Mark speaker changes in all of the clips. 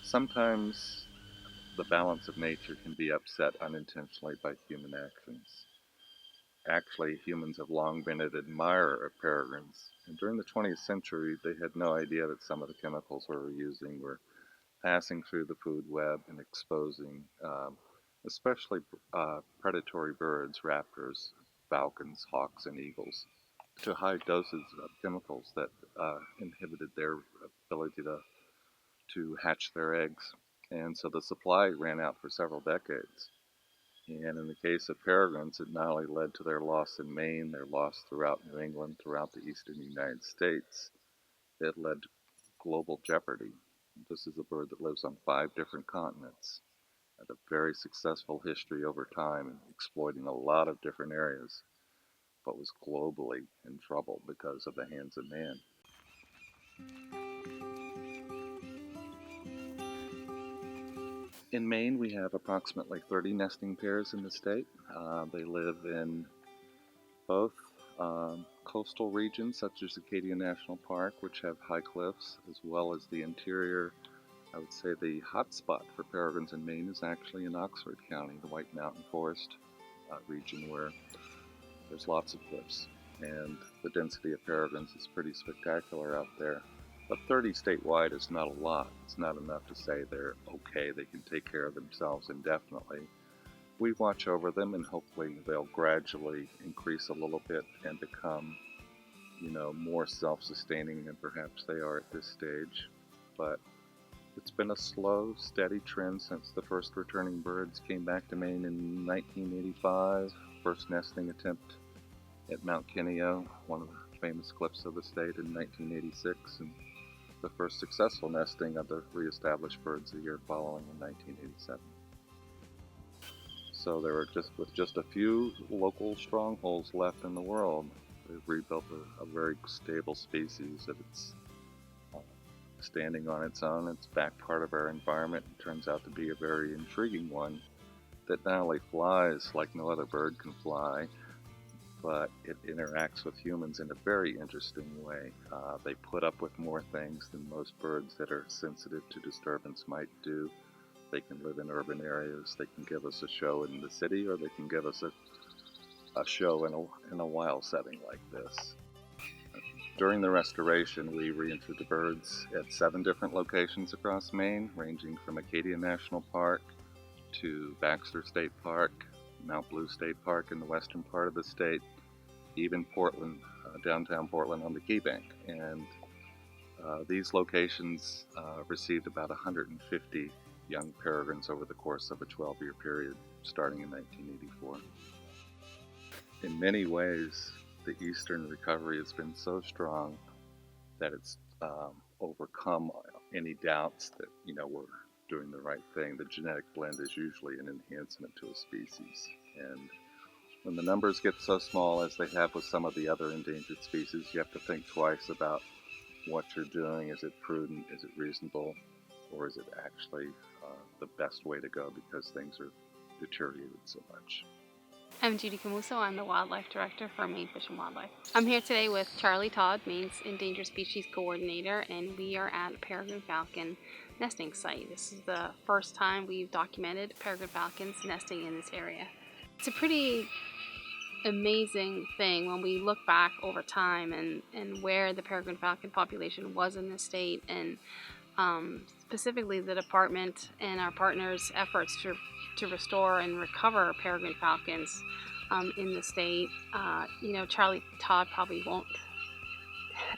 Speaker 1: Sometimes the balance of nature can be upset unintentionally by human actions. Actually, humans have long been an admirer of peregrines, and during the 20th century, they had no idea that some of the chemicals we were using were passing through the food web and exposing especially predatory birds, raptors, falcons, hawks, and eagles to high doses of chemicals that inhibited their ability to hatch their eggs. And so the supply ran out for several decades. And in the case of peregrines, it not only led to their loss in Maine, their loss throughout New England, throughout the eastern United States, it led to global jeopardy. This is a bird that lives on 5 different continents, had a very successful history over time and exploiting a lot of different areas, but was globally in trouble because of the hands of man. In Maine, we have approximately 30 nesting pairs in the state. They live in both coastal regions such as Acadia National Park, which have high cliffs, as well as the interior. I would say the hot spot for peregrines in Maine is actually in Oxford County, the White Mountain Forest region, where there's lots of cliffs, and the density of peregrines is pretty spectacular out there. But 30 statewide is not a lot. It's not enough to say they're okay, they can take care of themselves indefinitely. We watch over them, and hopefully they'll gradually increase a little bit and become, more self-sustaining than perhaps they are at this stage. But it's been a slow, steady trend since the first returning birds came back to Maine in 1985. First nesting attempt at Mount Kineo, one of the famous cliffs of the state, in 1986, and the first successful nesting of the reestablished birds the year following in 1987. So there are just a few local strongholds left in the world. They've rebuilt a very stable species that it's standing on its own. It's back part of our environment. It turns out to be a very intriguing one that not only flies like no other bird can fly, but it interacts with humans in a very interesting way. They put up with more things than most birds that are sensitive to disturbance might do. They can live in urban areas, they can give us a show in the city, or they can give us a show in a wild setting like this. During the restoration, we reintroduced the birds at 7 different locations across Maine, ranging from Acadia National Park to Baxter State Park, Mount Blue State Park in the western part of the state, even Portland, downtown Portland on the Key Bank. And these locations received about 150 young peregrines over the course of a 12-year period, starting in 1984. In many ways, the Eastern recovery has been so strong that it's overcome any doubts that, we're doing the right thing. The genetic blend is usually an enhancement to a species. And when the numbers get so small as they have with some of the other endangered species, you have to think twice about what you're doing. Is it prudent? Is it reasonable? Or is it actually the best way to go because things are deteriorated so much?
Speaker 2: I'm Judy Camuso. I'm the Wildlife Director for Maine Fish and Wildlife. I'm here today with Charlie Todd, Maine's Endangered Species Coordinator, and we are at a peregrine falcon nesting site. This is the first time we've documented peregrine falcons nesting in this area. It's a pretty amazing thing when we look back over time and where the peregrine falcon population was in the state, and specifically the department and our partners' efforts to restore and recover peregrine falcons in the state. Charlie Todd probably won't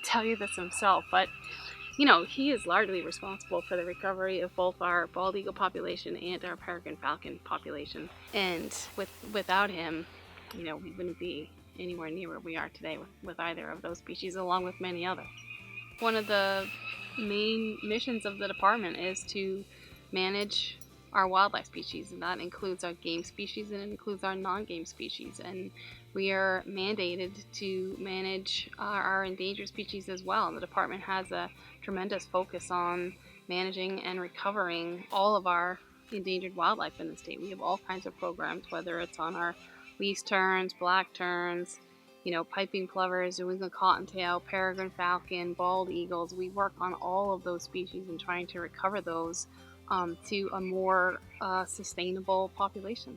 Speaker 2: tell you this himself, but he is largely responsible for the recovery of both our bald eagle population and our peregrine falcon population. And without him, we wouldn't be anywhere near where we are today with either of those species, along with many others. One of the main missions of the department is to manage our wildlife species, and that includes our game species and it includes our non-game species, and we are mandated to manage our endangered species as well. And the department has a tremendous focus on managing and recovering all of our endangered wildlife in the state. We have all kinds of programs, whether it's on our least terns, black terns, piping plovers, New England cottontail, peregrine falcon, bald eagles. We work on all of those species and trying to recover those to a more sustainable population.